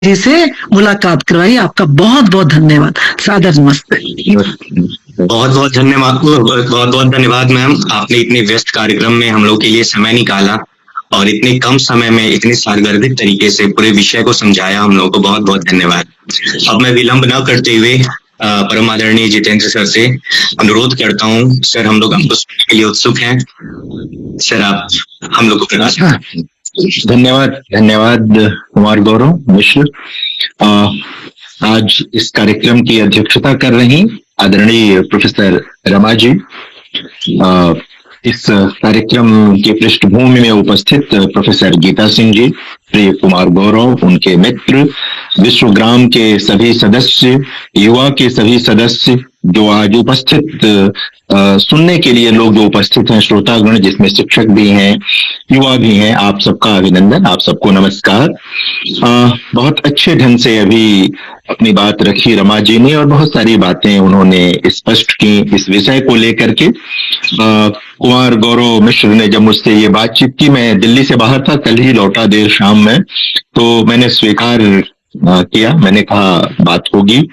जी से मुलाकात करवाई। आपका बहुत बहुत धन्यवाद। सादर नमस्ते। बहुत बहुत धन्यवाद, बहुत बहुत धन्यवाद मैम। आपने इतने व्यस्त कार्यक्रम में हम लोग के लिए समय निकाला और इतने कम समय में इतने सारगर्भित तरीके से पूरे विषय को समझाया हम लोग को। बहुत बहुत धन्यवाद। अब मैं विलंब न करते हुए परम आदरणीय जितेंद्र सर से अनुरोध करता हूँ। सर, हम लोग आपको सुनने के लिए उत्सुक हैं। सर, आप हम लोग को धन्यवाद। धन्यवाद कुमार गौरव मिश्र। आज इस कार्यक्रम की अध्यक्षता कर रही आदरणीय प्रोफेसर रमा जी। इस कार्यक्रम की पृष्ठभूमि में उपस्थित प्रोफेसर गीता सिंह जी, प्रिय कुमार गौरव, उनके मित्र, विश्वग्राम के सभी सदस्य, युवा के सभी सदस्य जो आज उपस्थित सुनने के लिए लोग जो उपस्थित हैं, श्रोतागण जिसमें शिक्षक भी हैं, युवा भी हैं, आप सबका अभिनंदन, आप सबको नमस्कार। बहुत अच्छे ढंग से अभी अपनी बात रखी रमा जी ने और बहुत सारी बातें उन्होंने स्पष्ट की इस विषय को लेकर के। कुमार गौरव मिश्र ने जब मुझसे ये बातचीत की, मैं दिल्ली से बाहर था, कल ही लौटा देर शाम में, तो मैंने स्वीकार किया। मैंने कहा बात होगी।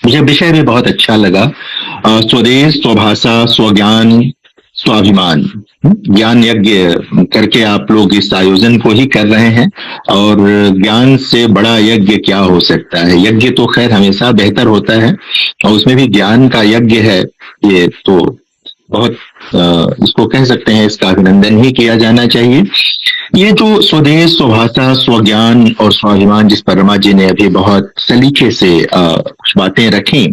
मुझे विषय भी बहुत अच्छा लगा। स्वदेश, स्वभाषा, स्वज्ञान, स्वाभिमान, ज्ञान यज्ञ करके आप लोग इस आयोजन को ही कर रहे हैं और ज्ञान से बड़ा यज्ञ क्या हो सकता है। यज्ञ तो खैर हमेशा बेहतर होता है और उसमें भी ज्ञान का यज्ञ है, ये तो बहुत इसको कह सकते हैं, इसका अभिनंदन ही किया जाना चाहिए। ये जो स्वदेश, स्वभाषा, स्वज्ञान और स्वाभिमान जिस पर रमा जी ने अभी बहुत सलीके से कुछ बातें रखी,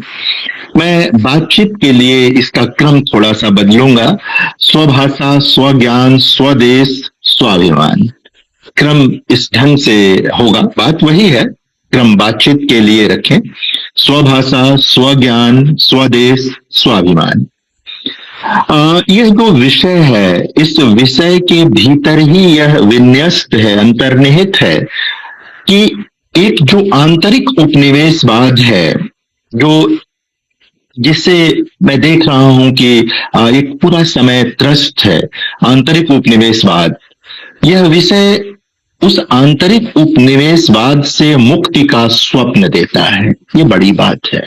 मैं बातचीत के लिए इसका क्रम थोड़ा सा बदलूंगा। स्वभाषा, स्वज्ञान, स्वदेश, स्वाभिमान, क्रम इस ढंग से होगा। बात वही है, क्रम बातचीत के लिए रखें। स्वभाषा, स्वज्ञान, स्वदेश, स्वाभिमान। यह जो विषय है, इस विषय के भीतर ही यह विन्यस्त है, अंतर्निहित है कि एक जो आंतरिक उपनिवेशवाद है, जो जिससे मैं देख रहा हूं कि एक पूरा समय त्रस्त है, आंतरिक उपनिवेशवाद। यह विषय उस आंतरिक उपनिवेशवाद से मुक्ति का स्वप्न देता है। ये बड़ी बात है।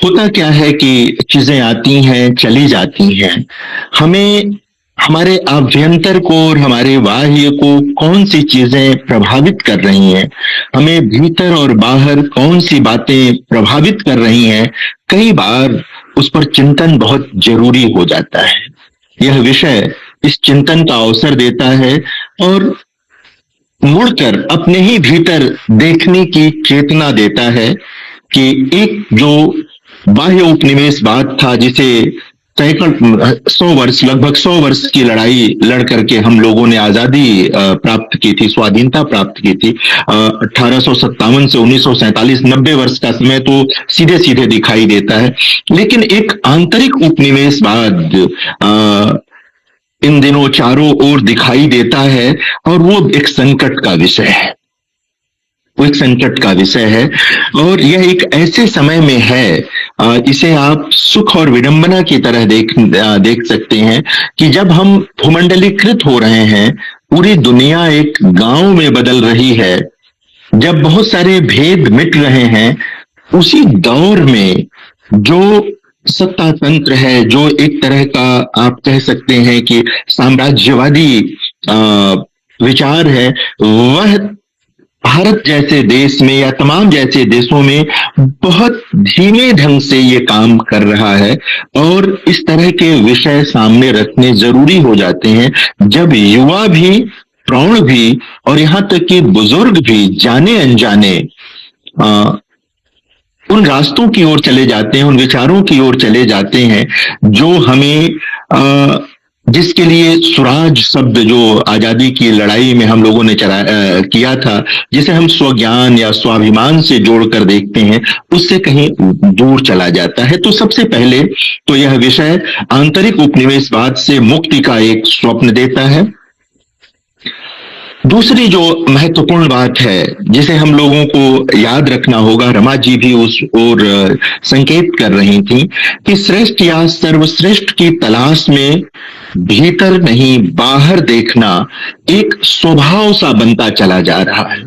होता क्या है कि चीजें आती हैं, चली जाती हैं, हमें हमारे आभ्यंतर को और हमारे बाह्य को कौन सी चीजें प्रभावित कर रही हैं, हमें भीतर और बाहर कौन सी बातें प्रभावित कर रही हैं, कई बार उस पर चिंतन बहुत जरूरी हो जाता है। यह विषय इस चिंतन का अवसर देता है और मुड़कर अपने ही भीतर देखने की चेतना देता है कि एक जो बाह्य उपनिवेशवाद था, जिसे सैकड़ों 100 वर्ष, लगभग 100 वर्ष की लड़ाई लड़ करके हम लोगों ने आजादी प्राप्त की थी, स्वाधीनता प्राप्त की थी। 1857 से 1947, 90 वर्ष का समय तो सीधे सीधे दिखाई देता है, लेकिन एक आंतरिक उपनिवेशवाद इन दिनों चारों ओर दिखाई देता है और वो एक संकट का विषय है। वो एक संकट का विषय है और यह एक ऐसे समय में है, इसे आप सुख और विडंबना की तरह देख सकते हैं कि जब हम भूमंडलीकृत हो रहे हैं, पूरी दुनिया एक गांव में बदल रही है, जब बहुत सारे भेद मिट रहे हैं, उसी दौर में जो सत्ता तंत्र है, जो एक तरह का आप कह सकते हैं कि साम्राज्यवादी विचार है, वह भारत जैसे देश में या तमाम जैसे देशों में बहुत धीमे ढंग से ये काम कर रहा है और इस तरह के विषय सामने रखने जरूरी हो जाते हैं जब युवा भी, प्रौढ़ भी और यहाँ तक कि बुजुर्ग भी जाने अनजाने उन रास्तों की ओर चले जाते हैं, उन विचारों की ओर चले जाते हैं जो हमें जिसके लिए स्वराज शब्द जो आजादी की लड़ाई में हम लोगों ने किया था, जिसे हम स्वज्ञान या स्वाभिमान से जोड़कर देखते हैं, उससे कहीं दूर चला जाता है। तो सबसे पहले तो यह विषय आंतरिक उपनिवेशवाद से मुक्ति का एक स्वप्न देता है। दूसरी जो महत्वपूर्ण बात है जिसे हम लोगों को याद रखना होगा, रमा जी भी उस ओर संकेत कर रही थी कि श्रेष्ठ या सर्वश्रेष्ठ की तलाश में भीतर नहीं बाहर देखना एक स्वभाव सा बनता चला जा रहा है।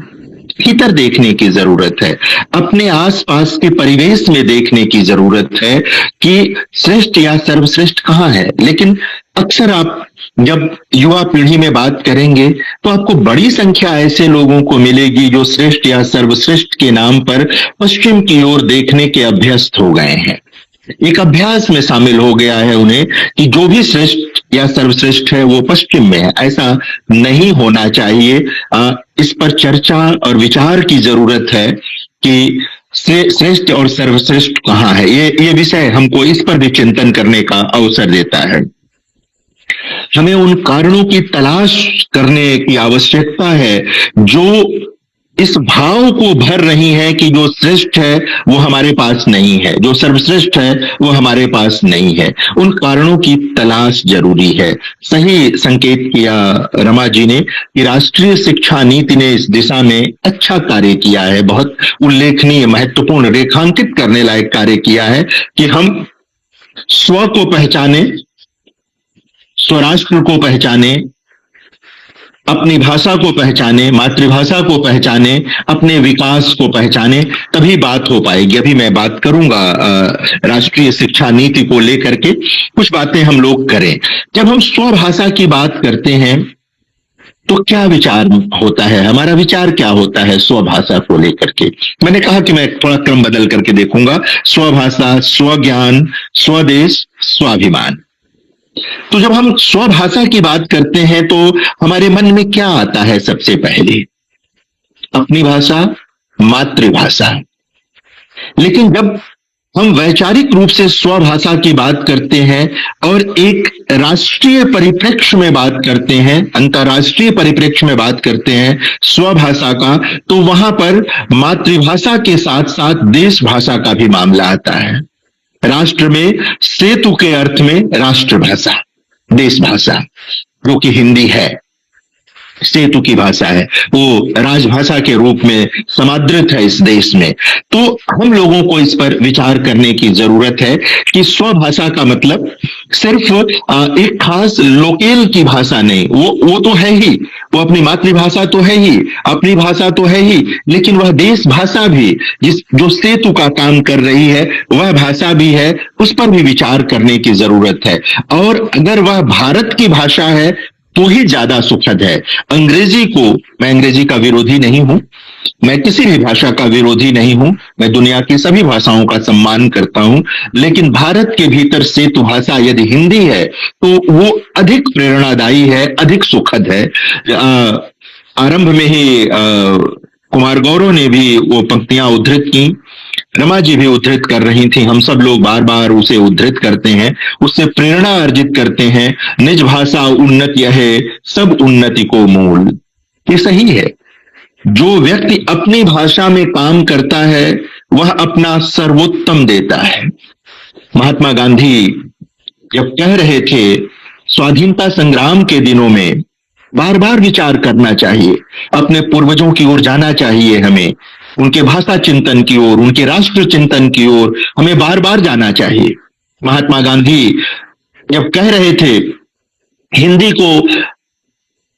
भीतर देखने की जरूरत है, अपने आसपास के परिवेश में देखने की जरूरत है कि श्रेष्ठ या सर्वश्रेष्ठ कहाँ है। लेकिन अक्सर आप जब युवा पीढ़ी में बात करेंगे तो आपको बड़ी संख्या ऐसे लोगों को मिलेगी जो श्रेष्ठ या सर्वश्रेष्ठ के नाम पर पश्चिम की ओर देखने के अभ्यस्त हो गए हैं। एक अभ्यास में शामिल हो गया है उन्हें कि जो भी श्रेष्ठ या सर्वश्रेष्ठ है वो पश्चिम में है। ऐसा नहीं होना चाहिए। इस पर चर्चा और विचार की जरूरत है कि श्रेष्ठ और सर्वश्रेष्ठ कहाँ है। ये विषय हमको इस पर भी चिंतन करने का अवसर देता है। हमें उन कारणों की तलाश करने की आवश्यकता है जो इस भाव को भर रही है कि जो श्रेष्ठ है वो हमारे पास नहीं है, जो सर्वश्रेष्ठ है वो हमारे पास नहीं है। उन कारणों की तलाश जरूरी है। सही संकेत किया रमा जी ने कि राष्ट्रीय शिक्षा नीति ने इस दिशा में अच्छा कार्य किया है, बहुत उल्लेखनीय, महत्वपूर्ण, रेखांकित करने लायक कार्य किया है कि हम स्व को पहचाने, स्वराष्ट्र को पहचाने, अपनी भाषा को पहचाने, मातृभाषा को पहचाने, अपने विकास को पहचाने, तभी बात हो पाएगी। अभी मैं बात करूंगा राष्ट्रीय शिक्षा नीति को लेकर के, कुछ बातें हम लोग करें। जब हम स्वभाषा की बात करते हैं तो क्या विचार होता है, हमारा विचार क्या होता है स्वभाषा को लेकर के? मैंने कहा कि मैं थोड़ा क्रम बदल करके देखूंगा। स्वभाषा, स्वज्ञान, स्वदेश, स्वाभिमान। तो जब हम स्वभाषा की बात करते हैं तो हमारे मन में क्या आता है? सबसे पहले अपनी भाषा, मातृभाषा। लेकिन जब हम वैचारिक रूप से स्वभाषा की बात करते हैं और एक राष्ट्रीय परिप्रेक्ष्य में बात करते हैं, अंतर्राष्ट्रीय परिप्रेक्ष्य में बात करते हैं स्वभाषा का, तो वहां पर मातृभाषा के साथ साथ देश भाषा का भी मामला आता है। राष्ट्र में सेतु के अर्थ में राष्ट्रभाषा, देश भाषा जो कि हिंदी है, सेतु की भाषा है, वो राजभाषा के रूप में समादृत है इस देश में। तो हम लोगों को इस पर विचार करने की जरूरत है कि स्वभाषा का मतलब सिर्फ एक खास लोकेल की भाषा नहीं, वो तो है ही, वो अपनी मातृभाषा तो है ही, अपनी भाषा तो है ही, लेकिन वह देश भाषा भी, जो सेतु का काम कर रही है, वह भाषा भी है, उस पर भी विचार करने की जरूरत है। और अगर वह भारत की भाषा है तो ही ज्यादा सुखद है। अंग्रेजी को, मैं अंग्रेजी का विरोधी नहीं हूं, मैं किसी भी भाषा का विरोधी नहीं हूं, मैं दुनिया की सभी भाषाओं का सम्मान करता हूं, लेकिन भारत के भीतर सेतु भाषा यदि हिंदी है तो वो अधिक प्रेरणादायी है, अधिक सुखद है। आरंभ में ही कुमार गौरव ने भी वो पंक्तियां उद्धृत की, रमा जी भी उद्धृत कर रही थी, हम सब लोग बार बार उसे उद्धृत करते हैं, उससे प्रेरणा अर्जित करते हैं। निज भाषा उन्नति है, सब उन्नति को मूल। ये सही है। जो व्यक्ति अपनी भाषा में काम करता है वह अपना सर्वोत्तम देता है। महात्मा गांधी जब कह रहे थे स्वाधीनता संग्राम के दिनों में, बार बार विचार करना चाहिए, अपने पूर्वजों की ओर जाना चाहिए, हमें उनके भाषा चिंतन की ओर, उनके राष्ट्र चिंतन की ओर हमें बार बार जाना चाहिए। महात्मा गांधी जब कह रहे थे हिंदी को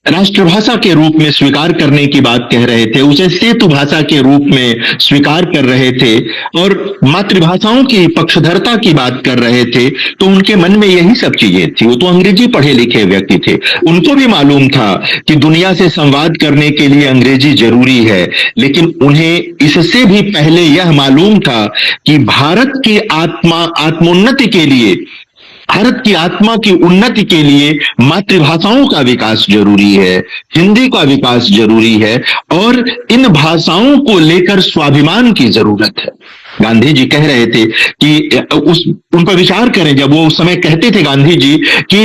राष्ट्रभाषा के रूप में स्वीकार करने की बात कह रहे थे, उसे सेतु भाषा के रूप में स्वीकार कर रहे थे और मातृभाषाओं की पक्षधरता की बात कर रहे थे, तो उनके मन में यही सब चीजें थी। वो तो अंग्रेजी पढ़े लिखे व्यक्ति थे, उनको भी मालूम था कि दुनिया से संवाद करने के लिए अंग्रेजी जरूरी है, लेकिन उन्हें इससे भी पहले यह मालूम था कि भारत की आत्मोन्नति के लिए, भारत की आत्मा की उन्नति के लिए मातृभाषाओं का विकास जरूरी है, हिंदी का विकास जरूरी है और इन भाषाओं को लेकर स्वाभिमान की जरूरत है। गांधी जी कह रहे थे कि उन पर विचार करें, जब वो उस समय कहते थे गांधी जी कि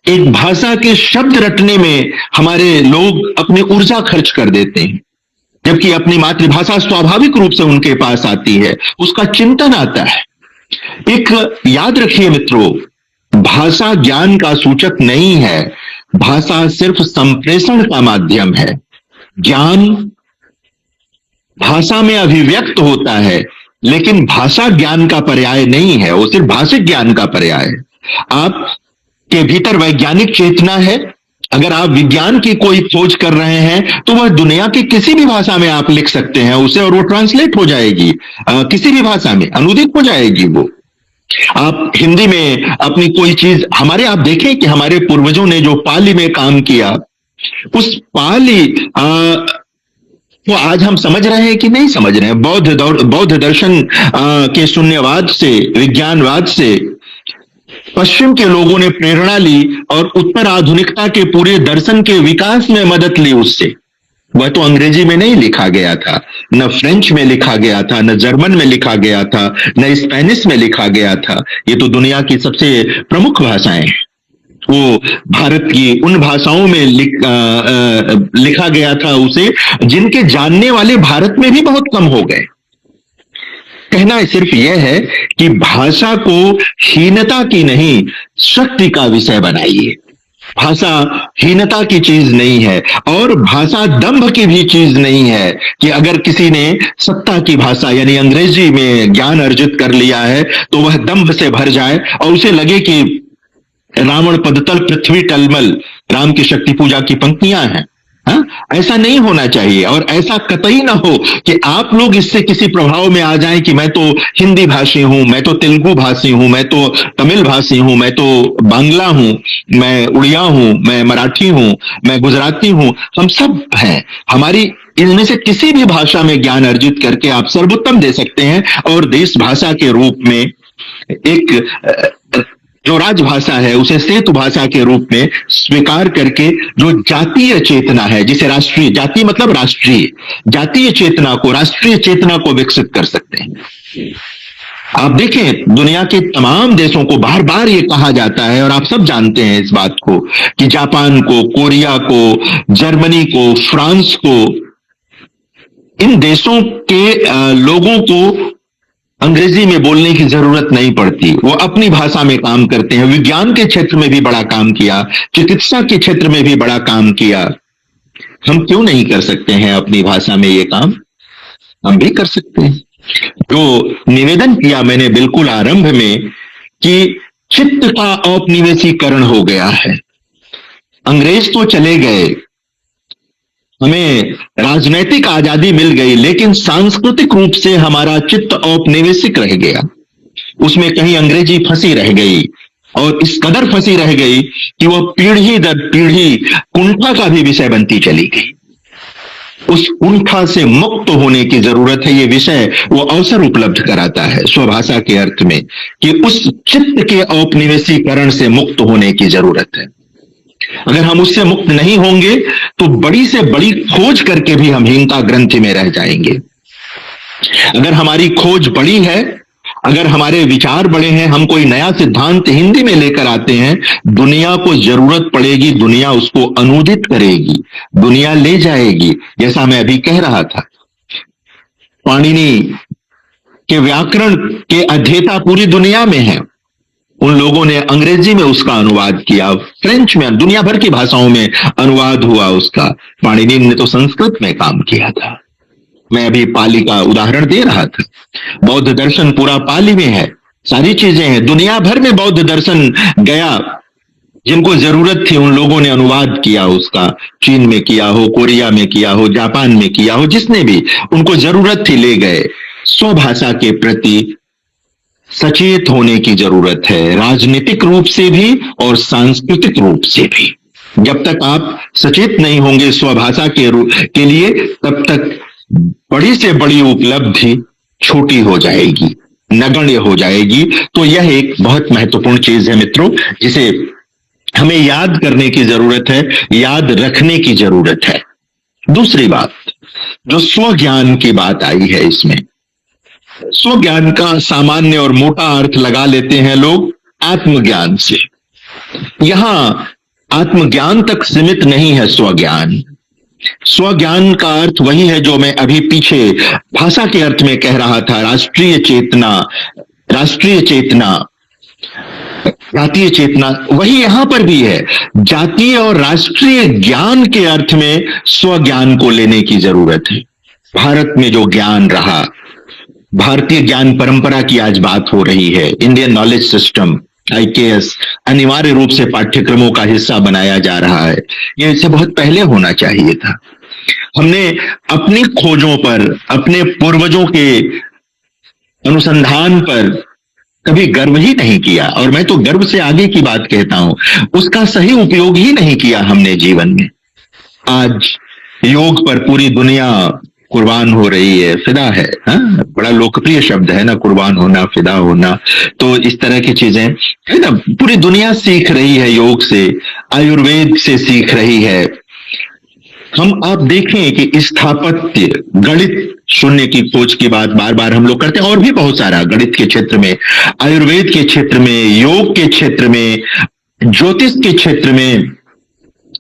एक भाषा के शब्द रटने में हमारे लोग अपनी ऊर्जा खर्च कर देते हैं, जबकि अपनी मातृभाषा स्वाभाविक रूप से उनके पास आती है, उसका चिंतन आता है। एक याद रखिए मित्रों, भाषा ज्ञान का सूचक नहीं है, भाषा सिर्फ संप्रेषण का माध्यम है। ज्ञान भाषा में अभिव्यक्त होता है, लेकिन भाषा ज्ञान का पर्याय नहीं है, वो सिर्फ भाषिक ज्ञान का पर्याय है। आपके भीतर वैज्ञानिक चेतना है, अगर आप विज्ञान की कोई खोज कर रहे हैं तो वह दुनिया की किसी भी भाषा में आप लिख सकते हैं उसे, और वो ट्रांसलेट हो जाएगी, किसी भी भाषा में अनुदित हो जाएगी वो। आप हिंदी में अपनी कोई चीज, हमारे आप देखें कि हमारे पूर्वजों ने जो पाली में काम किया, उस पाली वो आज हम समझ रहे हैं कि नहीं समझ रहे हैं। बौद्ध दर्शन के शून्यवाद से, विज्ञानवाद से पश्चिम के लोगों ने प्रेरणा ली और उत्तर आधुनिकता के पूरे दर्शन के विकास में मदद ली उससे। वह तो अंग्रेजी में नहीं लिखा गया था, न फ्रेंच में लिखा गया था, न जर्मन में लिखा गया था, न स्पेनिश में लिखा गया था। ये तो दुनिया की सबसे प्रमुख भाषाएं हैं। वो भारत की उन भाषाओं में लिखा गया था उसे, जिनके जानने वाले भारत में भी बहुत कम हो गए। कहना सिर्फ यह है कि भाषा को हीनता की नहीं, शक्ति का विषय बनाइए। भाषा हीनता की चीज नहीं है, और भाषा दंभ की भी चीज नहीं है कि अगर किसी ने सत्ता की भाषा यानी अंग्रेजी में ज्ञान अर्जित कर लिया है तो वह दंभ से भर जाए और उसे लगे कि रावण पदतल पृथ्वी टलमल, राम की शक्ति पूजा की पंक्तियां हैं। ऐसा नहीं होना चाहिए, और ऐसा कतई ना हो कि आप लोग इससे किसी प्रभाव में आ जाएं कि मैं तो हिंदी भाषी हूं, मैं तो तेलुगु भाषी हूं, मैं तो तमिल भाषी हूं, मैं तो बांग्ला हूं, मैं उड़िया हूं, मैं मराठी हूं, मैं गुजराती हूं। हम सब हैं, हमारी इनमें से किसी भी भाषा में ज्ञान अर्जित करके आप सर्वोत्तम दे सकते हैं, और देश भाषा के रूप में एक जो राजभाषा है उसे सेतु भाषा के रूप में स्वीकार करके जो जातीय चेतना है, जिसे राष्ट्रीय, जाति मतलब राष्ट्रीय, जातीय चेतना को, राष्ट्रीय चेतना को विकसित कर सकते हैं। आप देखें दुनिया के तमाम देशों को बार बार ये कहा जाता है, और आप सब जानते हैं इस बात को, कि जापान को, कोरिया को, जर्मनी को, फ्रांस को, इन देशों के लोगों को अंग्रेजी में बोलने की जरूरत नहीं पड़ती, वो अपनी भाषा में काम करते हैं। विज्ञान के क्षेत्र में भी बड़ा काम किया, चिकित्सा के क्षेत्र में भी बड़ा काम किया। हम क्यों नहीं कर सकते हैं अपनी भाषा में ये काम? हम भी कर सकते हैं। जो निवेदन किया मैंने बिल्कुल आरंभ में कि चित्त का औपनिवेशीकरण हो गया है। अंग्रेज तो चले गए, हमें राजनैतिक आजादी मिल गई, लेकिन सांस्कृतिक रूप से हमारा चित्त औपनिवेशिक रह गया। उसमें कहीं अंग्रेजी फंसी रह गई, और इस कदर फंसी रह गई कि वह पीढ़ी दर पीढ़ी कुंठा का भी विषय बनती चली गई। उस कुंठा से मुक्त होने की जरूरत है। ये विषय वो अवसर उपलब्ध कराता है स्वभाषा के अर्थ में, कि उस चित्त के औपनिवेशीकरण से मुक्त होने की जरूरत है। अगर हम उससे मुक्त नहीं होंगे तो बड़ी से बड़ी खोज करके भी हम हीनता ग्रंथि में रह जाएंगे। अगर हमारी खोज बड़ी है, अगर हमारे विचार बड़े हैं, हम कोई नया सिद्धांत हिंदी में लेकर आते हैं, दुनिया को जरूरत पड़ेगी, दुनिया उसको अनुदित करेगी, दुनिया ले जाएगी। जैसा मैं अभी कह रहा था, पाणिनि के व्याकरण के अध्येता पूरी दुनिया में है। उन लोगों ने अंग्रेजी में उसका अनुवाद किया, फ्रेंच में, दुनिया भर की भाषाओं में अनुवाद हुआ उसका। पाणिनि ने तो संस्कृत में काम किया था। मैं अभी पाली का उदाहरण दे रहा था। बौद्ध दर्शन पूरा पाली में है, सारी चीजें हैं। दुनिया भर में बौद्ध दर्शन गया, जिनको जरूरत थी उन लोगों ने अनुवाद किया उसका। चीन में किया हो, कोरिया में किया हो, जापान में किया हो, जिसने भी उनको जरूरत थी ले गए। स्वभाषा के प्रति सचेत होने की जरूरत है, राजनीतिक रूप से भी और सांस्कृतिक रूप से भी। जब तक आप सचेत नहीं होंगे स्वभाषा के लिए, तब तक बड़ी से बड़ी उपलब्धि छोटी हो जाएगी, नगण्य हो जाएगी। तो यह एक बहुत महत्वपूर्ण चीज है मित्रों, जिसे हमें याद करने की जरूरत है, याद रखने की जरूरत है। दूसरी बात, जो स्वज्ञान की बात आई है, इसमें स्वज्ञान का सामान्य और मोटा अर्थ लगा लेते हैं लोग आत्मज्ञान से। यहां आत्मज्ञान तक सीमित नहीं है स्वज्ञान। स्वज्ञान का अर्थ वही है जो मैं अभी पीछे भाषा के अर्थ में कह रहा था, राष्ट्रीय चेतना, राष्ट्रीय चेतना, जातीय चेतना, वही यहां पर भी है। जातीय और राष्ट्रीय ज्ञान के अर्थ में स्वज्ञान को लेने की जरूरत है। भारत में जो ज्ञान रहा, भारतीय ज्ञान परंपरा की आज बात हो रही है, इंडियन नॉलेज सिस्टम, IKS अनिवार्य रूप से पाठ्यक्रमों का हिस्सा बनाया जा रहा है। ये इससे बहुत पहले होना चाहिए था। हमने अपनी खोजों पर, अपने पूर्वजों के अनुसंधान पर कभी गर्व ही नहीं किया, और मैं तो गर्व से आगे की बात कहता हूं, उसका सही उपयोग ही नहीं किया हमने जीवन में। आज योग पर पूरी दुनिया कुर्बान हो रही है, फिदा है, हाँ? बड़ा लोकप्रिय शब्द है ना, कुर्बान होना, फिदा होना। तो इस तरह की चीजें है ना, पूरी दुनिया सीख रही है योग से, आयुर्वेद से सीख रही है। आप देखें कि स्थापत्य, गणित, शून्य की खोज की बात बार बार हम लोग करते हैं, और भी बहुत सारा गणित के क्षेत्र में, आयुर्वेद के क्षेत्र में, योग के क्षेत्र में, ज्योतिष के क्षेत्र में,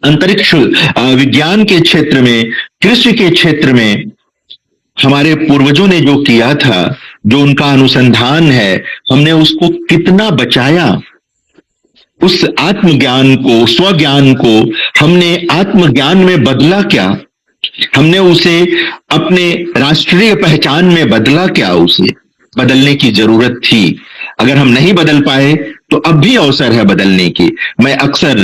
अंतरिक्ष विज्ञान के क्षेत्र में, कृषि के क्षेत्र में हमारे पूर्वजों ने जो किया था, जो उनका अनुसंधान है, हमने उसको कितना बचाया। उस आत्मज्ञान को, स्वज्ञान को हमने आत्मज्ञान में बदला क्या? हमने उसे अपने राष्ट्रीय पहचान में बदला क्या? उसे बदलने की जरूरत थी। अगर हम नहीं बदल पाए तो अब भी अवसर है बदलने की। मैं अक्सर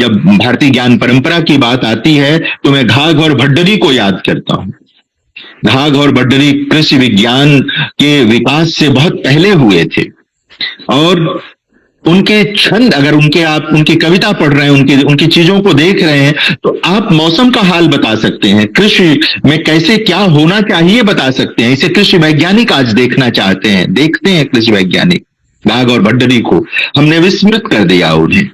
जब भारतीय ज्ञान परंपरा की बात आती है तो मैं घाघ और भड्डरी को याद करता हूं। घाघ और भड्डरी कृषि विज्ञान के विकास से बहुत पहले हुए थे, और उनके छंद, अगर आप उनकी कविता पढ़ रहे हैं, उनकी चीजों को देख रहे हैं, तो आप मौसम का हाल बता सकते हैं, कृषि में कैसे क्या होना चाहिए बता सकते हैं। इसे कृषि वैज्ञानिक आज देखना चाहते हैं, देखते हैं कृषि वैज्ञानिक। घाघ और भड्डरी को हमने विस्मृत कर दिया, उन्हें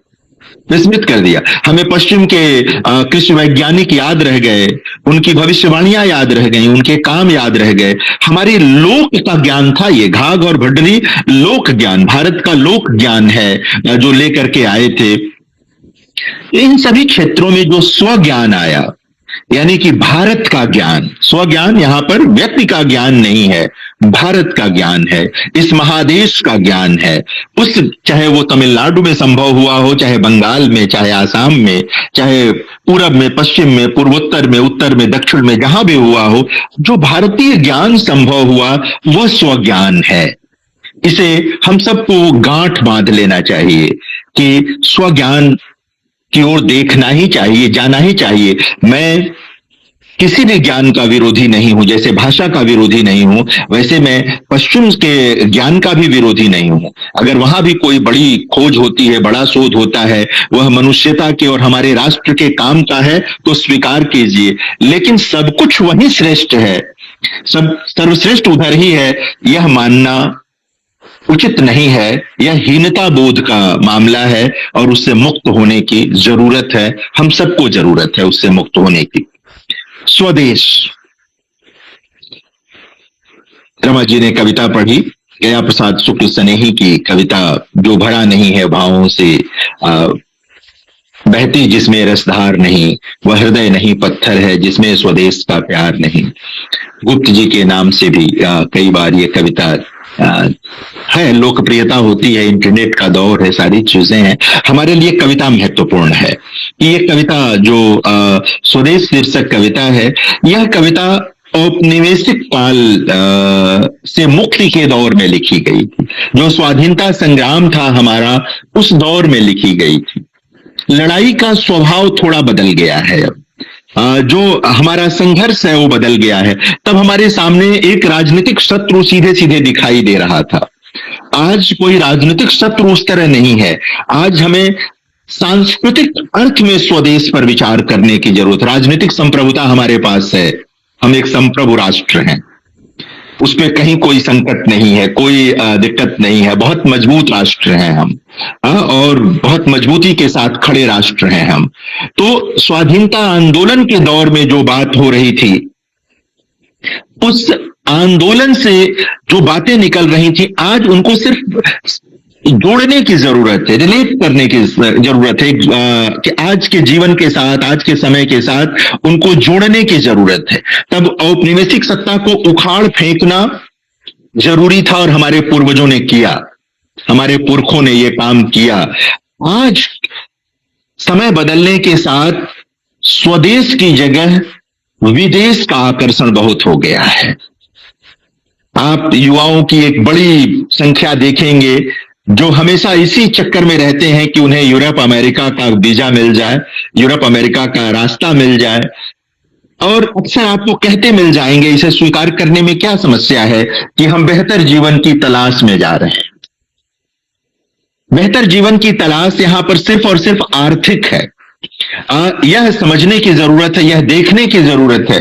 विस्मृत कर दिया। हमें पश्चिम के कृषि वैज्ञानिक याद रह गए, उनकी भविष्यवाणियां याद रह गई, उनके काम याद रह गए। हमारी लोक का ज्ञान था ये, घाघ और भड्डरी लोक ज्ञान, भारत का लोक ज्ञान है जो लेकर के आए थे। इन सभी क्षेत्रों में जो स्वज्ञान आया, यानी कि भारत का ज्ञान, स्वज्ञान यहां पर व्यक्ति का ज्ञान नहीं है, भारत का ज्ञान है, इस महादेश का ज्ञान है। उस, चाहे वो तमिलनाडु में संभव हुआ हो, चाहे बंगाल में, चाहे आसाम में, चाहे पूरब में, पश्चिम में, पूर्वोत्तर में, उत्तर में, दक्षिण में, जहां भी हुआ हो, जो भारतीय ज्ञान संभव हुआ वह स्वज्ञान है। इसे हम सबको गांठ बांध लेना चाहिए कि स्वज्ञान की ओर देखना ही चाहिए, जाना ही चाहिए। मैं किसी भी ज्ञान का विरोधी नहीं हूं, जैसे भाषा का विरोधी नहीं हूं, वैसे मैं पश्चिम के ज्ञान का भी विरोधी नहीं हूं। अगर वहां भी कोई बड़ी खोज होती है, बड़ा शोध होता है, वह मनुष्यता के और हमारे राष्ट्र के काम का है तो स्वीकार कीजिए, लेकिन सब कुछ वही श्रेष्ठ है, सब सर्वश्रेष्ठ उधर ही है, यह मानना उचित नहीं है। यह हीनता बोध का मामला है और उससे मुक्त होने की जरूरत है। हम सबको जरूरत है उससे मुक्त होने की। स्वदेश, रमा जी ने कविता पढ़ी, गया प्रसाद शुक्ल स्नेही की कविता, जो भरा नहीं है भावों से, बहती जिसमें रसधार नहीं, वह हृदय नहीं पत्थर है जिसमें स्वदेश का प्यार नहीं। गुप्त जी के नाम से भी कई बार ये कविता है, लोकप्रियता होती है, इंटरनेट का दौर है, सारी चीजें हैं। हमारे लिए कविता महत्वपूर्ण है। ये कविता जो स्वदेश शीर्षक कविता है, यह कविता औपनिवेशिक काल से मुक्ति के दौर में लिखी गई थी। जो स्वाधीनता संग्राम था हमारा, उस दौर में लिखी गई थी। लड़ाई का स्वभाव थोड़ा बदल गया है, जो हमारा संघर्ष है वो बदल गया है। तब हमारे सामने एक राजनीतिक शत्रु सीधे सीधे दिखाई दे रहा था। आज कोई राजनीतिक शत्रु उस तरह नहीं है। आज हमें सांस्कृतिक अर्थ में स्वदेश पर विचार करने की जरूरत। राजनीतिक संप्रभुता हमारे पास है, हम एक संप्रभु राष्ट्र हैं, उसमें कहीं कोई संकट नहीं है, कोई दिक्कत नहीं है। बहुत मजबूत राष्ट्र हैं हम, और बहुत मजबूती के साथ खड़े राष्ट्र हैं हम। तो स्वाधीनता आंदोलन के दौर में जो बात हो रही थी, उस आंदोलन से जो बातें निकल रही थी, आज उनको सिर्फ जोड़ने की जरूरत है, रिलेट करने की जरूरत है, कि आज के जीवन के साथ, आज के समय के साथ उनको जोड़ने की जरूरत है। तब औपनिवेशिक सत्ता को उखाड़ फेंकना जरूरी था और हमारे पूर्वजों ने किया, हमारे पुरखों ने यह काम किया। आज समय बदलने के साथ स्वदेश की जगह विदेश का आकर्षण बहुत हो गया है। आप युवाओं की एक बड़ी संख्या देखेंगे जो हमेशा इसी चक्कर में रहते हैं कि उन्हें यूरोप अमेरिका का वीजा मिल जाए, यूरोप अमेरिका का रास्ता मिल जाए, और अक्सर आपको कहते मिल जाएंगे। इसे स्वीकार करने में क्या समस्या है कि हम बेहतर जीवन की तलाश में जा रहे हैं। बेहतर जीवन की तलाश यहां पर सिर्फ और सिर्फ आर्थिक है। यह समझने की जरूरत है, यह देखने की जरूरत है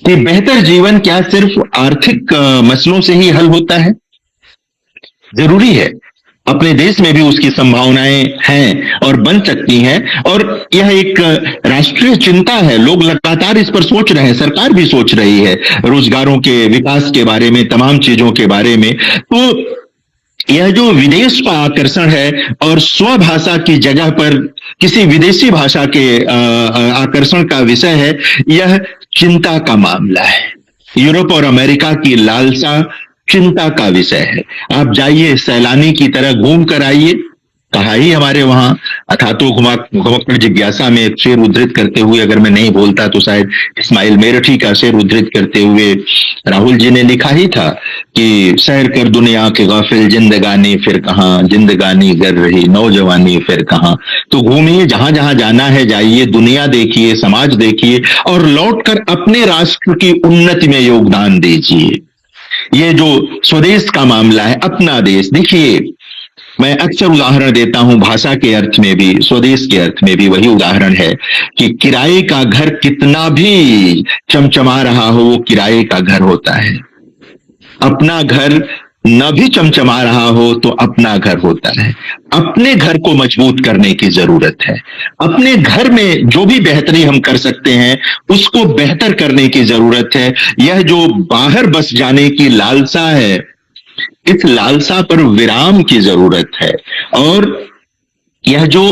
कि बेहतर जीवन क्या सिर्फ आर्थिक मसलों से ही हल होता है। जरूरी है, अपने देश में भी उसकी संभावनाएं हैं और बन सकती हैं, और यह एक राष्ट्रीय चिंता है। लोग लगातार इस पर सोच रहे हैं, सरकार भी सोच रही है रोजगारों के विकास के बारे में, तमाम चीजों के बारे में। तो यह जो विदेश का आकर्षण है और स्वभाषा की जगह पर किसी विदेशी भाषा के आकर्षण का विषय है, यह चिंता का मामला है। यूरोप और अमेरिका की लालसा चिंता का विषय है। आप जाइए, सैलानी की तरह घूम कर आइए। कहा ही हमारे वहां अथातो घुमक्कड़ जिज्ञासा में एक शेर उद्धृत करते हुए, अगर मैं नहीं बोलता तो शायद इस्माइल मेरठी का शेर उद्धृत करते हुए राहुल जी ने लिखा ही था कि सैर कर दुनिया के गाफिल, जिंदगानी फिर कहां, जिंदगानी कर रही नौजवानी फिर कहां। तो घूमिए, जहां जहां जाना है जाइए, दुनिया देखिए, समाज देखिए, और लौटकर अपने राष्ट्र की उन्नति में योगदान दीजिए। ये जो स्वदेश का मामला है, अपना देश, देखिए मैं अक्सर उदाहरण देता हूं, भाषा के अर्थ में भी, स्वदेश के अर्थ में भी वही उदाहरण है कि किराए का घर कितना भी चमचमा रहा हो, वो किराए का घर होता है। अपना घर न भी चमचमा रहा हो तो अपना घर होता है। अपने घर को मजबूत करने की जरूरत है। अपने घर में जो भी बेहतरी हम कर सकते हैं उसको बेहतर करने की जरूरत है। यह जो बाहर बस जाने की लालसा है, इस लालसा पर विराम की जरूरत है। और यह जो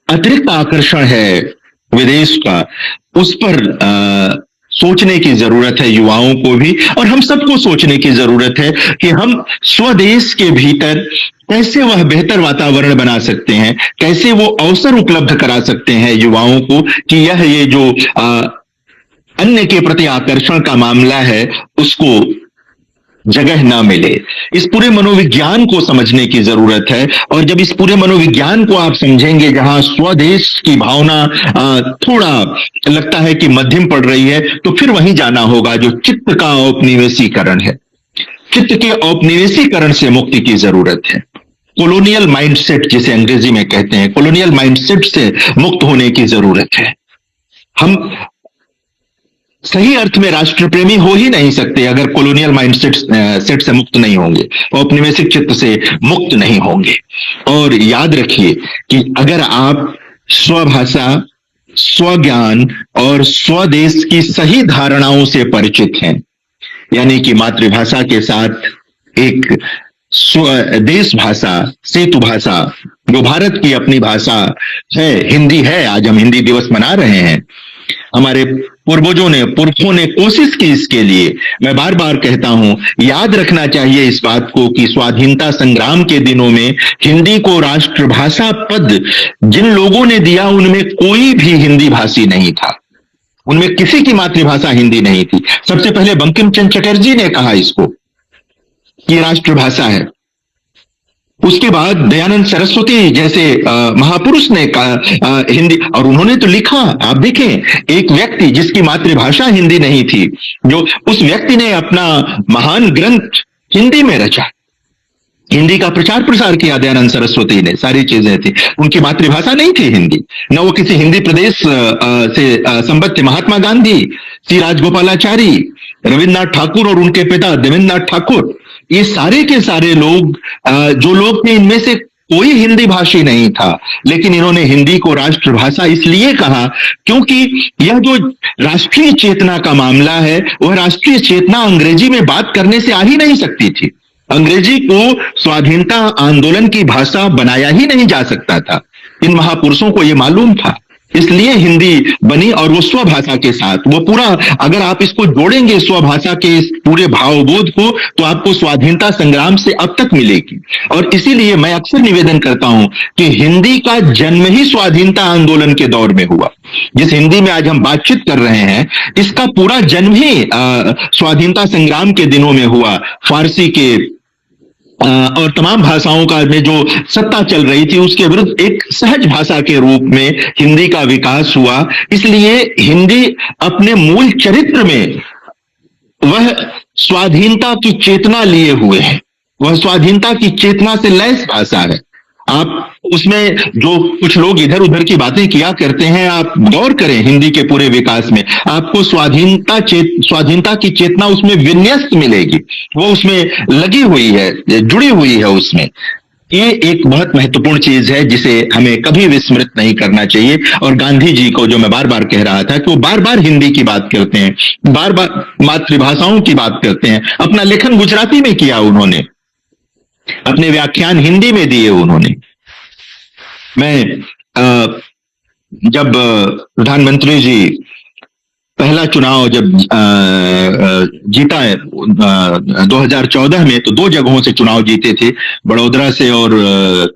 अतिरिक्त आकर्षण है विदेश का, उस पर सोचने की जरूरत है युवाओं को भी, और हम सबको सोचने की जरूरत है कि हम स्वदेश के भीतर कैसे वह बेहतर वातावरण बना सकते हैं, कैसे वो अवसर उपलब्ध करा सकते हैं युवाओं को कि ये जो अन्य के प्रति आकर्षण का मामला है उसको जगह ना मिले। इस पूरे मनोविज्ञान को समझने की जरूरत है, और जब इस पूरे मनोविज्ञान को आप समझेंगे, जहां स्वदेश की भावना थोड़ा लगता है कि मध्यम पड़ रही है, तो फिर वहीं जाना होगा जो चित्त का औपनिवेशीकरण है। चित्त के औपनिवेशीकरण से मुक्ति की जरूरत है। कॉलोनियल माइंडसेट जिसे अंग्रेजी में कहते हैं, कॉलोनियल माइंडसेट से मुक्त होने की जरूरत है। हम सही अर्थ में राष्ट्र प्रेमी हो ही नहीं सकते अगर कॉलोनियल माइंडसेट से मुक्त नहीं होंगे, औपनिवेशिक चित्त से मुक्त नहीं होंगे। और याद रखिए कि अगर आप स्वभाषा, स्वज्ञान और स्वदेश की सही धारणाओं से परिचित हैं, यानी कि मातृभाषा के साथ एक स्वदेश भाषा, सेतु भाषा, जो भारत की अपनी भाषा है, हिंदी है। आज हम हिंदी दिवस मना रहे हैं। हमारे पुरखों ने कोशिश की इसके लिए। मैं बार बार कहता हूं, याद रखना चाहिए इस बात को कि स्वाधीनता संग्राम के दिनों में हिंदी को राष्ट्रभाषा पद जिन लोगों ने दिया, उनमें कोई भी हिंदी भाषी नहीं था। उनमें किसी की मातृभाषा हिंदी नहीं थी। सबसे पहले बंकिम चंद्र चटर्जी ने कहा इसको कि राष्ट्रभाषा है। उसके बाद दयानंद सरस्वती जैसे महापुरुष ने कहा हिंदी, और उन्होंने तो लिखा। आप देखें, एक व्यक्ति जिसकी मातृभाषा हिंदी नहीं थी, जो उस व्यक्ति ने अपना महान ग्रंथ हिंदी में रचा, हिंदी का प्रचार प्रसार किया। दयानंद सरस्वती ने सारी चीजें थी, उनकी मातृभाषा नहीं थी हिंदी, न वो किसी हिंदी प्रदेश से संबद्ध थे। महात्मा गांधी, सी राजगोपालाचारी, रविन्द्रनाथ ठाकुर और उनके पिता देवेंद्रनाथ ठाकुर, ये सारे के सारे लोग जो लोग थे, इनमें से कोई हिंदी भाषी नहीं था। लेकिन इन्होंने हिंदी को राष्ट्रभाषा इसलिए कहा क्योंकि यह जो राष्ट्रीय चेतना का मामला है, वह राष्ट्रीय चेतना अंग्रेजी में बात करने से आ ही नहीं सकती थी। अंग्रेजी को स्वाधीनता आंदोलन की भाषा बनाया ही नहीं जा सकता था। इन महापुरुषों को यह मालूम था, इसलिए हिंदी बनी। और वो स्वभाषा के साथ, वो पूरा, अगर आप इसको जोड़ेंगे स्वभाषा के इस पूरे भावबोध को, तो आपको स्वाधीनता संग्राम से अब तक मिलेगी। और इसीलिए मैं अक्सर निवेदन करता हूं कि हिंदी का जन्म ही स्वाधीनता आंदोलन के दौर में हुआ। जिस हिंदी में आज हम बातचीत कर रहे हैं, इसका पूरा जन्म ही स्वाधीनता संग्राम के दिनों में हुआ। फारसी के और तमाम भाषाओं का में जो सत्ता चल रही थी उसके विरुद्ध एक सहज भाषा के रूप में हिंदी का विकास हुआ। इसलिए हिंदी अपने मूल चरित्र में वह स्वाधीनता की चेतना लिए हुए है, वह स्वाधीनता की चेतना से लैस भाषा है। आप उसमें जो कुछ लोग इधर उधर की बातें किया करते हैं, आप गौर करें हिंदी के पूरे विकास में आपको स्वाधीनता की चेतना उसमें विन्यस्त मिलेगी, वो उसमें लगी हुई है, जुड़ी हुई है उसमें। ये एक बहुत महत्वपूर्ण चीज है जिसे हमें कभी विस्मृत नहीं करना चाहिए। और गांधी जी को जो मैं बार बार कह रहा था कि वो बार बार हिंदी की बात करते हैं, बार बार मातृभाषाओं की बात करते हैं। अपना लेखन गुजराती में किया उन्होंने, अपने व्याख्यान हिंदी में दिए उन्होंने। मैं जब प्रधानमंत्री जी पहला चुनाव जब जीता है 2014 में, तो 2 जगहों से चुनाव जीते थे, बड़ौदा से और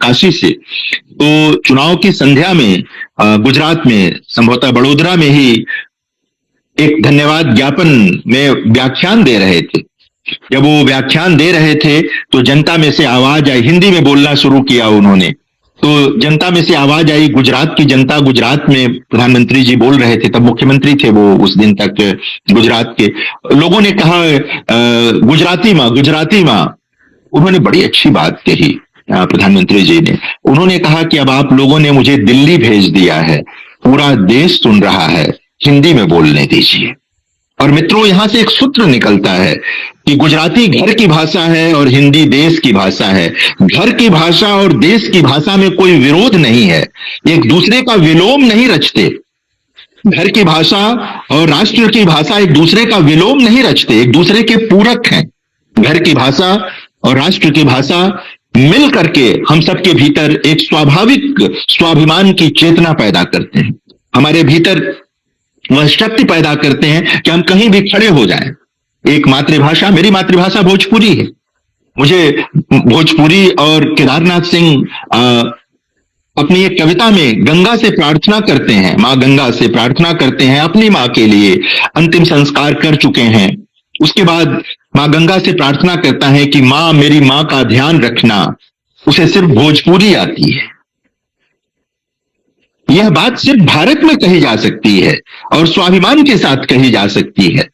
काशी से। तो चुनाव की संध्या में गुजरात में संभवतः बड़ौदा में ही एक धन्यवाद ज्ञापन में व्याख्यान दे रहे थे। जब वो व्याख्यान दे रहे थे तो जनता में से आवाज आई, हिंदी में बोलना शुरू किया उन्होंने, तो जनता में से आवाज आई, गुजरात की जनता, गुजरात में प्रधानमंत्री जी बोल रहे थे, तब मुख्यमंत्री थे वो उस दिन तक गुजरात के। लोगों ने कहा गुजराती माँ, गुजराती माँ। उन्होंने बड़ी अच्छी बात कही प्रधानमंत्री जी ने। उन्होंने कहा कि अब आप लोगों ने मुझे दिल्ली भेज दिया है, पूरा देश सुन रहा है, हिंदी में बोलने दीजिए। और मित्रों, यहां से एक सूत्र निकलता है कि गुजराती घर की भाषा है और हिंदी देश की भाषा है। घर की भाषा और देश की भाषा में कोई विरोध नहीं है, एक दूसरे का विलोम नहीं रचते। घर की भाषा और राष्ट्र की भाषा एक दूसरे का विलोम नहीं रचते, एक दूसरे के पूरक हैं। घर की भाषा और राष्ट्र की भाषा मिल करके हम सबके भीतर एक स्वाभाविक स्वाभिमान की चेतना पैदा करते हैं, हमारे भीतर वह शक्ति पैदा करते हैं कि हम कहीं भी खड़े हो जाएं। एक मातृभाषा, मेरी मातृभाषा भोजपुरी है, मुझे भोजपुरी और केदारनाथ सिंह अपनी एक कविता में गंगा से प्रार्थना करते हैं, माँ गंगा से प्रार्थना करते हैं, अपनी माँ के लिए अंतिम संस्कार कर चुके हैं। उसके बाद माँ गंगा से प्रार्थना करता है कि माँ, मेरी माँ का ध्यान रखना, उसे सिर्फ भोजपुरी आती है। यह बात सिर्फ भारत में कही जा सकती है और स्वाभिमान के साथ कही जा सकती है।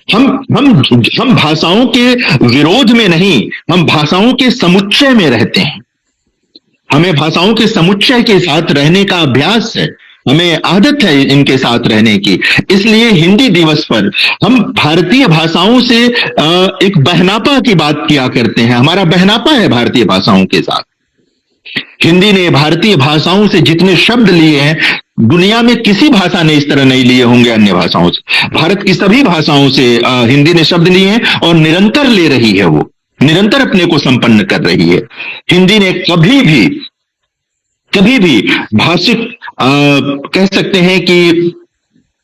हम भाषाओं के विरोध में नहीं, हम भाषाओं के समुच्चय में रहते हैं। हमें भाषाओं के समुच्चय के साथ रहने का अभ्यास है, हमें आदत है इनके साथ रहने की। इसलिए हिंदी दिवस पर हम भारतीय भाषाओं से एक बहनापा की बात किया करते हैं। हमारा बहनापा है भारतीय भाषाओं के साथ। हिंदी ने भारतीय भाषाओं से जितने शब्द लिए हैं, दुनिया में किसी भाषा ने इस तरह नहीं लिए होंगे अन्य भाषाओं से। भारत की सभी भाषाओं से हिंदी ने शब्द लिए हैं और निरंतर ले रही है, वो निरंतर अपने को संपन्न कर रही है। हिंदी ने कभी भी भाषिक कह सकते हैं कि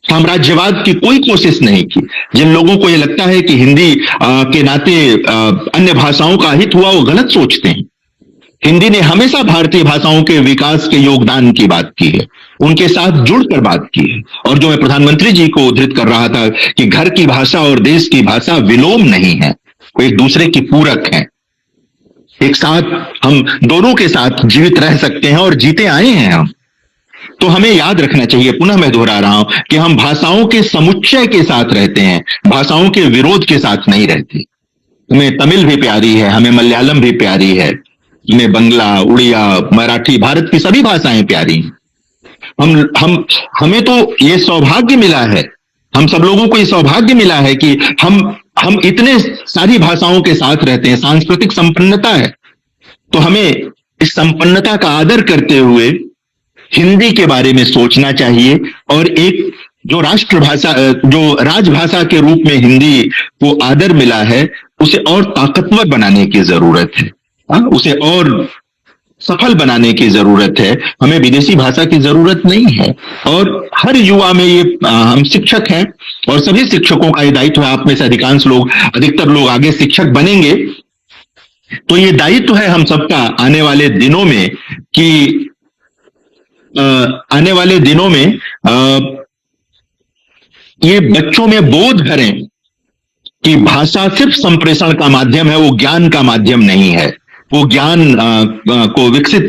साम्राज्यवाद की कोई कोशिश नहीं की। जिन लोगों को यह लगता है कि हिंदी के नाते अन्य भाषाओं का हित हुआ, वो गलत सोचते हैं। हिंदी ने हमेशा भारतीय भाषाओं के विकास के योगदान की बात की है, उनके साथ जुड़कर बात की है। और जो मैं प्रधानमंत्री जी को उद्धृत कर रहा था कि घर की भाषा और देश की भाषा विलोम नहीं है, वो एक दूसरे की पूरक है। एक साथ हम दोनों के साथ जीवित रह सकते हैं और जीते आए हैं हम। तो हमें याद रखना चाहिए, पुनः मैं दोहरा रहा हूं, कि हम भाषाओं के समुच्चय के साथ रहते हैं, भाषाओं के विरोध के साथ नहीं रहते। हमें तमिल भी प्यारी है, हमें मलयालम भी प्यारी है, हमें बंगला, उड़िया, मराठी, भारत की सभी भाषाएं प्यारी हैं। हमें तो ये सौभाग्य मिला है, हम सब लोगों को ये सौभाग्य मिला है कि हम इतने सारी भाषाओं के साथ रहते हैं, सांस्कृतिक संपन्नता है। तो हमें इस संपन्नता का आदर करते हुए हिंदी के बारे में सोचना चाहिए और एक जो राष्ट्रभाषा, जो राजभाषा के रूप में हिंदी को आदर मिला है, उसे और ताकतवर बनाने की जरूरत है, उसे और सफल बनाने की जरूरत है। हमें विदेशी भाषा की जरूरत नहीं है। और हर युवा में ये हम शिक्षक हैं और सभी शिक्षकों का ये दायित्व है। आप में से अधिकतर लोग आगे शिक्षक बनेंगे, तो ये दायित्व है हम सबका आने वाले दिनों में कि ये बच्चों में बोध भरें कि भाषा सिर्फ संप्रेषण का माध्यम है, वो ज्ञान का माध्यम नहीं है, वो ज्ञान को विकसित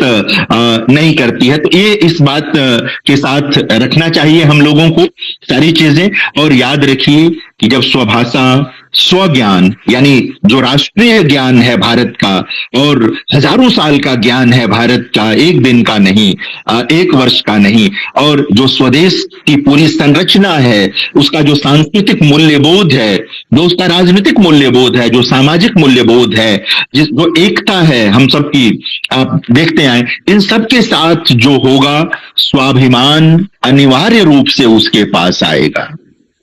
नहीं करती है। तो ये इस बात के साथ रखना चाहिए हम लोगों को सारी चीजें। और याद रखिए कि जब स्वभाषा, स्वज्ञान, यानी जो राष्ट्रीय ज्ञान है भारत का और हजारों साल का ज्ञान है भारत का, एक दिन का नहीं, एक वर्ष का नहीं, और जो स्वदेश की पूरी संरचना है, उसका जो सांस्कृतिक मूल्यबोध है, जो उसका राजनीतिक मूल्यबोध है, जो सामाजिक मूल्यबोध है, जिस जो एकता है हम सबकी, आप देखते आए, इन सब के साथ जो होगा, स्वाभिमान अनिवार्य रूप से उसके पास आएगा।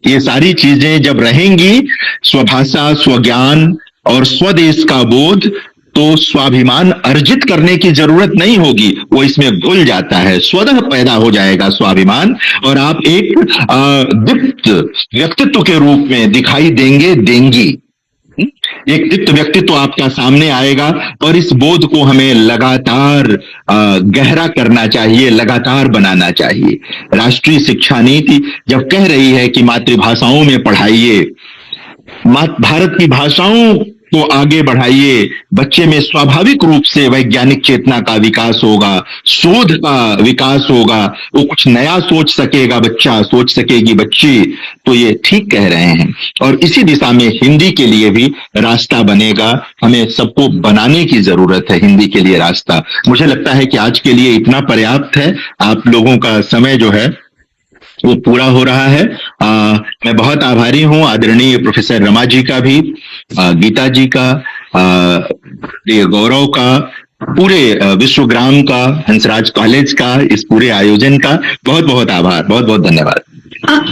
ये सारी चीजें जब रहेंगी, स्वभाषा, स्वज्ञान और स्वदेश का बोध, तो स्वाभिमान अर्जित करने की जरूरत नहीं होगी, वो इसमें घुल जाता है, स्वतः पैदा हो जाएगा स्वाभिमान, और आप एक दीप्त व्यक्तित्व के रूप में दिखाई देंगी। एक दीप्त व्यक्तित्व आपका सामने आएगा, और इस बोध को हमें लगातार गहरा करना चाहिए, लगातार बनाना चाहिए। राष्ट्रीय शिक्षा नीति जब कह रही है कि मातृभाषाओं में पढ़ाइए, भारत की भाषाओं को आगे बढ़ाइए, बच्चे में स्वाभाविक रूप से वैज्ञानिक चेतना का विकास होगा, शोध का विकास होगा, वो कुछ नया सोच सकेगा बच्चा, सोच सकेगी बच्ची। तो ये ठीक कह रहे हैं, और इसी दिशा में हिंदी के लिए भी रास्ता बनेगा। हमें सबको बनाने की जरूरत है हिंदी के लिए रास्ता। मुझे लगता है कि आज के लिए इतना पर्याप्त है। आप लोगों का समय जो है वो पूरा हो रहा है। मैं बहुत आभारी हूं आदरणीय प्रोफेसर रमा जी का भी, गीता जी का, गौरव का, पूरे विश्वग्राम का, हंसराज कॉलेज का, इस पूरे आयोजन का बहुत बहुत आभार, बहुत बहुत धन्यवाद।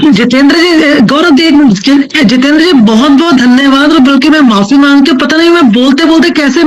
जितेंद्र जी, गौरव जी, जितेंद्र जी बहुत बहुत धन्यवाद। और बल्कि मैं माफी मांगती हूँ, पता नहीं मैं बोलते बोलते कैसे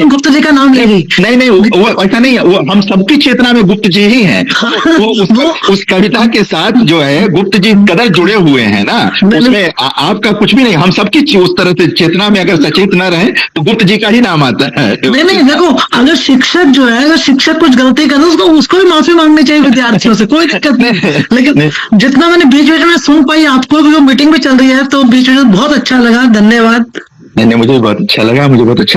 गुप्ता जी का नाम ले गई। नहीं, वो ऐसा नहीं है, वो हम सबकी चेतना में गुप्त जी ही हैं। वो उस कविता के साथ जो है गुप्त जी कदर जुड़े हुए हैं ना, उसमें आपका कुछ भी नहीं, हम सबकी उस तरह से चेतना में अगर सचेत न रहे तो गुप्त जी का ही नाम आता है। नहीं, देखो, अगर शिक्षक जो है, अगर शिक्षक कुछ गलती करे उसको भी माफी मांगनी चाहिए विद्यार्थियों से, कोई दिक्कत नहीं। लेकिन जितना मैंने बीच बीच में सुन पाई, आपको भी मीटिंग भी चल रही है, तो बीच में बहुत अच्छा लगा, धन्यवाद। नहीं, मुझे बहुत अच्छा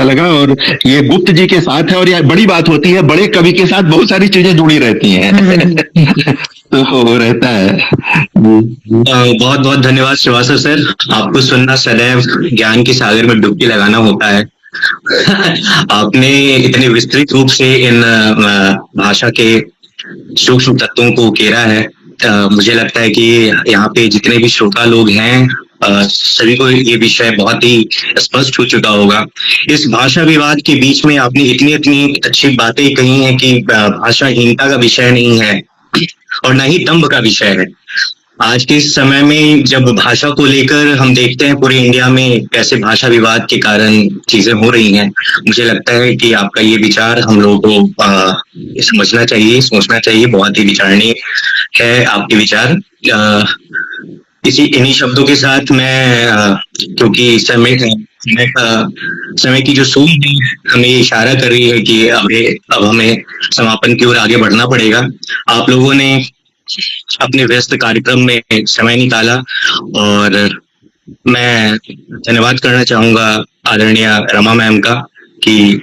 लगा, और ये गुप्त जी के साथ है, और यह बड़ी बात होती है, बड़े कवि के साथ बहुत सारी चीजें जुड़ी रहती हैं। तो वो रहता है। बहुत बहुत धन्यवाद श्रीवास्तव सर, आपको सुनना सदैव ज्ञान के सागर में डुबकी लगाना होता है। आपने इतने विस्तृत रूप से इन भाषा के सूक्ष्म तत्वों को उकेरा है। मुझे लगता है कि यहाँ पे जितने भी श्रोता लोग हैं, सभी को ये विषय बहुत ही स्पष्ट हो चुका होगा। इस भाषा विवाद के बीच में आपने इतनी अच्छी बातें कही हैं कि भाषाहीनता का विषय नहीं है और न ही दंभ का विषय है। आज के समय में जब भाषा को लेकर हम देखते हैं पूरे इंडिया में कैसे भाषा विवाद के कारण चीजें हो रही हैं, मुझे लगता है कि आपका ये विचार हम लोगों को समझना चाहिए, सोचना चाहिए। बहुत ही विचारणीय है आपके विचार। इन्हीं शब्दों के साथ मैं, क्योंकि समय की जो सूझ हमें इशारा कर रही है कि अब हमें समापन की ओर आगे बढ़ना पड़ेगा। आप लोगों ने अपने व्यस्त कार्यक्रम में समय निकाला, और मैं धन्यवाद करना चाहूंगा आदरणीय रमा मैम का कि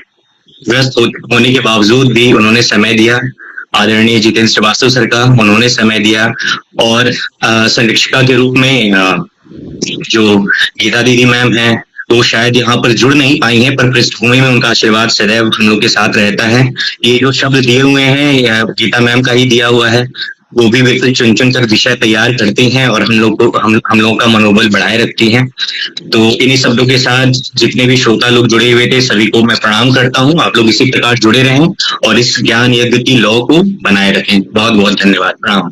व्यस्त होने के बावजूद भी उन्होंने समय दिया। आदरणीय जितेंद्र श्रीवास्तव सर का, उन्होंने समय दिया, और संरक्षिका के रूप में जो गीता दीदी मैम हैं, वो शायद यहाँ पर जुड़ नहीं पाई हैं, पर पृष्ठभूमि में उनका आशीर्वाद सदैव हम लोग के साथ रहता है। ये जो शब्द दिए हुए हैं गीता मैम का ही दिया हुआ है, वो भी व्यक्ति चुन कर विषय तैयार करते हैं और हम लोगों का मनोबल बढ़ाए रखती हैं। तो इन्हीं शब्दों के साथ जितने भी श्रोता लोग जुड़े हुए थे, सभी को मैं प्रणाम करता हूँ। आप लोग इसी प्रकार जुड़े रहें और इस ज्ञान यज्ञ की लौ को बनाए रखें। बहुत बहुत धन्यवाद, प्रणाम।